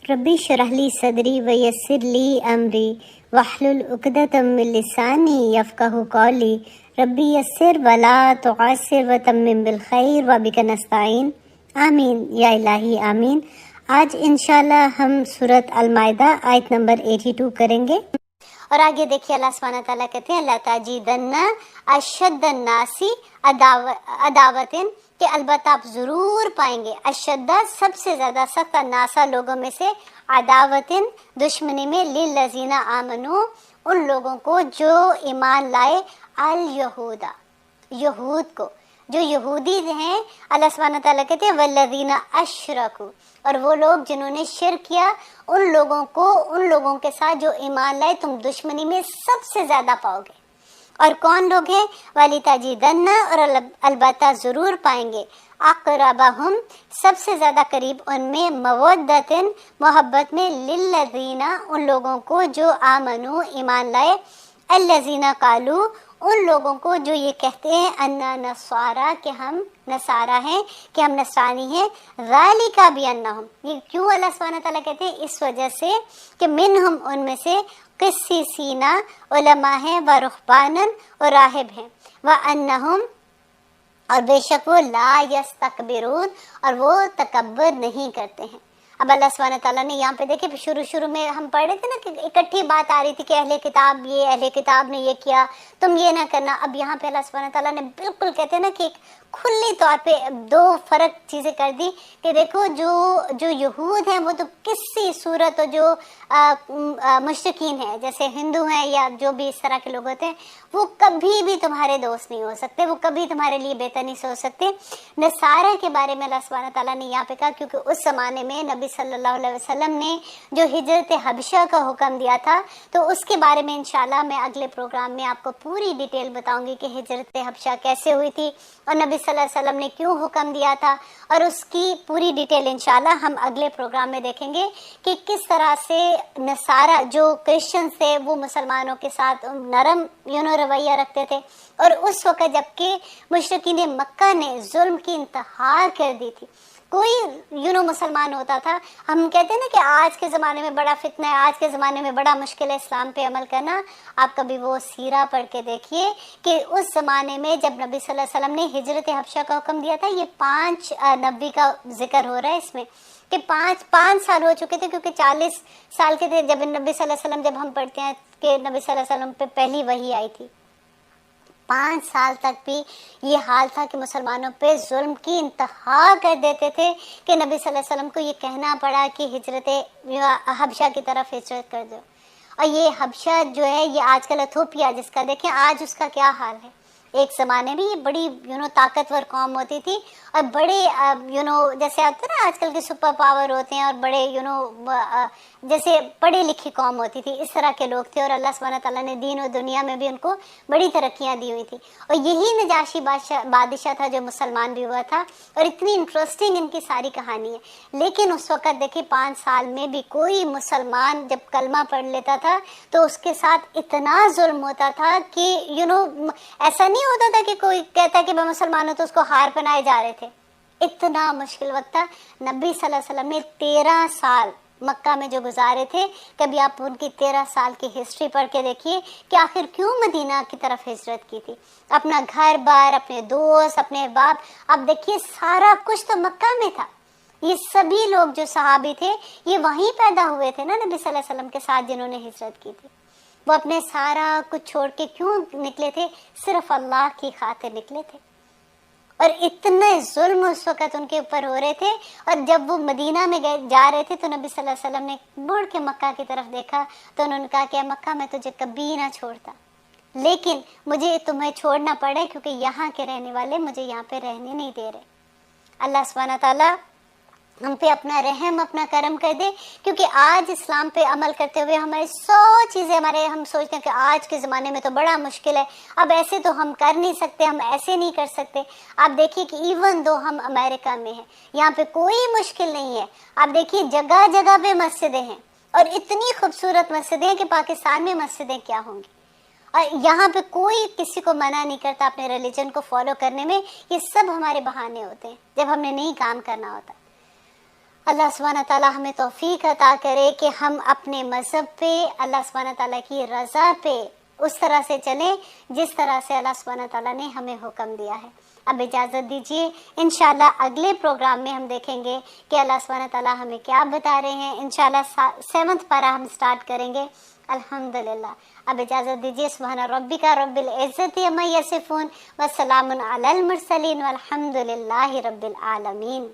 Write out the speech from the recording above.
ربی اشرح لی صدری ویسر لی امری واحلل عقدۃ من لسانی یفقہوا قولی ربی یسر ولا تعسر وتمم بالخیر وبک نستعین آمین یا الہی آمین۔ آج انشاءاللہ ہم سورۃ المائدہ آیت نمبر 82 کریں گے، اور آگے دیکھیے اللہ سبحانہ تعالیٰ کہتے ہیں لا تجدن اشد الناس عداوۃ، کہ البتہ آپ ضرور پائیں گے اشدہ سب سے زیادہ سخت الناسا لوگوں میں سے عداوتن دشمنی میں للذین آمنو ان لوگوں کو جو ایمان لائے الیہودا یہود کو، جو یہودی ہیں۔ اللہ سبحانہ تعالیٰ کہتے ہیں والذین اشرکوا، اور وہ لوگ جنہوں نے شرک کیا، ان لوگوں کے ساتھ جو ایمان لائے تم دشمنی میں سب سے زیادہ پاؤ گے۔ اور کون لوگ ہیں؟ وَلِتَجِدَنَّ، اور البتہ ضرور پائیں گے اقربہم سب سے زیادہ قریب ان میں مودتن محبت میں للذین ان لوگوں کو جو آمنو ایمان لائے، الذین قالوا ان لوگوں کو جو یہ کہتے ہیں انا نصارا کہ ہم نصارا ہیں، کہ ہم نصرانی ہیں۔ ذالک بانہم، یہ کیوں اللہ سبحانہ تعالیٰ کہتے ہیں؟ اس وجہ سے کہ منہم ان میں سے قسیسین علماء ہیں و رہبانن اور راہب ہیں، وانہم اور بے شک وہ لا یستکبرون اور وہ تکبر نہیں کرتے ہیں۔ اب اللہ سبحانہ تعالیٰ نے یہاں پہ دیکھیں شروع میں ہم پڑھ رہے تھے نا کہ اکٹھی بات آ رہی تھی کہ اہل کتاب نے یہ کیا، تم یہ نہ کرنا۔ اب یہاں پہ اللہ سبحانہ تعالیٰ نے بالکل کہتے ہیں نا کہ کھلی طور پہ دو فرق چیزیں کر دی کہ دیکھو جو یہود ہیں وہ تو کسی صورت اور جو مشرکین ہیں جیسے ہندو ہیں یا جو بھی اس طرح کے لوگ ہوتے ہیں وہ کبھی بھی تمہارے دوست نہیں ہو سکتے، وہ کبھی تمہارے لیے بہتر نہیں سوچ سکتے۔ نصارہ کے بارے میں اللہ سبحانہ تعالیٰ نے یہاں پہ کہا کیونکہ اس زمانے میں نبی صلی اللہ علیہ وسلم نے جو ہجرت حبشہ کا حکم دیا تھا، تو اس کے بارے میں انشاءاللہ میں اگلے پروگرام میں آپ کو پوری ڈیٹیل بتاؤں گی کہ ہجرت حبشہ کیسے ہوئی تھی اور نبی صلی اللہ علیہ وسلم نے کیوں حکم دیا تھا، اور اس کی پوری ڈیٹیل انشاءاللہ ہم اگلے پروگرام میں دیکھیں گے کہ کس طرح سے نصارہ جو کرسچنز تھے وہ مسلمانوں کے ساتھ نرم رویہ رکھتے تھے، اور اس وقت جبکہ مشرکین مکہ نے ظلم کی انتہا کر دی تھی، کوئی مسلمان ہوتا تھا۔ ہم کہتے ہیں نا کہ آج کے زمانے میں بڑا فتنہ ہے، آج کے زمانے میں بڑا مشکل ہے اسلام پہ عمل کرنا۔ آپ کبھی وہ سیرہ پڑھ کے دیکھیے کہ اس زمانے میں جب نبی صلی اللہ علیہ وسلم نے ہجرت حبشہ کا حکم دیا تھا، یہ 5 نبی کا ذکر ہو رہا ہے اس میں کہ 5 سال ہو چکے تھے، کیونکہ 40 سال کے تھے جب نبی صلی اللہ علیہ وسلم، جب ہم پڑھتے ہیں کہ نبی صلی اللہ علیہ وسلم پہ پہلی وحی آئی تھی، 5 سال تک بھی یہ حال تھا کہ مسلمانوں پہ ظلم کی انتہا کر دیتے تھے کہ نبی صلی اللہ علیہ وسلم کو یہ کہنا پڑا کہ ہجرت حبشہ کی طرف ہجرت کر دو۔ اور یہ حبشہ جو ہے یہ آج کل ایتھوپیا جس کا دیکھیں آج اس کا کیا حال ہے۔ ایک زمانے میں یہ بڑی طاقتور قوم ہوتی تھی، اور بڑے جیسے آتے نا آج کل کے سپر پاور ہوتے ہیں، اور بڑے جیسے پڑھی لکھی قوم ہوتی تھی، اس طرح کے لوگ تھے، اور اللہ سبحانہ تعالیٰ نے دین و دنیا میں بھی ان کو بڑی ترقیاں دی ہوئی تھی۔ اور یہی نجاشی بادشاہ تھا جو مسلمان بھی ہوا تھا، اور اتنی انٹرسٹنگ ان کی ساری کہانی ہے۔ لیکن اس وقت دیکھیں 5 سال میں بھی کوئی مسلمان جب کلمہ پڑھ لیتا تھا تو اس کے ساتھ اتنا ظلم ہوتا تھا کہ ایسا نہیں ہوتا تھا کہ کوئی کہتا کہ میں مسلمان ہوں تو اس کو ہار پہنائے جا رہے تھے۔ اتنا مشکل وقت تھا۔ نبی صلی اللہ علیہ وسلم نے 13 سال مکہ میں جو گزارے تھے، کبھی آپ ان کی 13 سال کی ہسٹری پڑھ کے دیکھیے کہ آخر کیوں مدینہ کی طرف ہجرت کی تھی۔ اپنا گھر بار، اپنے دوست، اپنے باپ، اب دیکھیے سارا کچھ تو مکہ میں تھا۔ یہ سبھی لوگ جو صحابی تھے یہ وہیں پیدا ہوئے تھے نا نبی صلی اللہ علیہ وسلم کے ساتھ جنہوں نے ہجرت کی تھی۔ وہ اپنے سارا کچھ چھوڑ کے کیوں نکلے تھے؟ صرف اللہ کی خاطر نکلے تھے، اور اتنے ظلم اس وقت ان کے اوپر ہو رہے تھے۔ اور جب وہ مدینہ میں جا رہے تھے تو نبی صلی اللہ علیہ وسلم نے مڑ کے مکہ کی طرف دیکھا تو انہوں نے کہا کہ مکہ میں تجھے کبھی نہ چھوڑتا، لیکن مجھے تمہیں چھوڑنا پڑے کیونکہ یہاں کے رہنے والے مجھے یہاں پہ رہنے نہیں دے رہے۔ اللہ سبحانہ تعالیٰ ہم پہ اپنا رحم، اپنا کرم کر دے، کیونکہ آج اسلام پہ عمل کرتے ہوئے ہماری 100 چیزیں ہم سوچتے ہیں کہ آج کے زمانے میں تو بڑا مشکل ہے، اب ایسے تو ہم کر نہیں سکتے، ہم ایسے نہیں کر سکتے۔ آپ دیکھیے کہ ایون دو ہم امریکہ میں ہیں، یہاں پہ کوئی مشکل نہیں ہے۔ آپ دیکھیے جگہ جگہ پہ مسجدیں ہیں، اور اتنی خوبصورت مسجدیں ہیں کہ پاکستان میں مسجدیں کیا ہوں گی، اور یہاں پہ کوئی کسی کو منع نہیں کرتا اپنے ریلیجن کو فالو کرنے میں۔ یہ سب ہمارے بہانے ہوتے ہیں جب ہم نے نہیں کام کرنا ہوتا۔ اللہ سبحانہ تعالیٰ ہمیں توفیق عطا کرے کہ ہم اپنے مذہب پہ، اللہ سبحانہ تعالیٰ کی رضا پہ اس طرح سے چلیں جس طرح سے اللہ سبحانہ تعالیٰ نے ہمیں حکم دیا ہے۔ اب اجازت دیجیے، انشاءاللہ اگلے پروگرام میں ہم دیکھیں گے کہ اللہ سبحانہ تعالیٰ ہمیں کیا بتا رہے ہیں۔ انشاءاللہ 7 پارہ ہم سٹارٹ کریں گے الحمدللہ۔ اب اجازت دیجیے، سبحان ربک رب العزت عما یصفون وسلام علی المرسلین والحمدللہ رب العالمین۔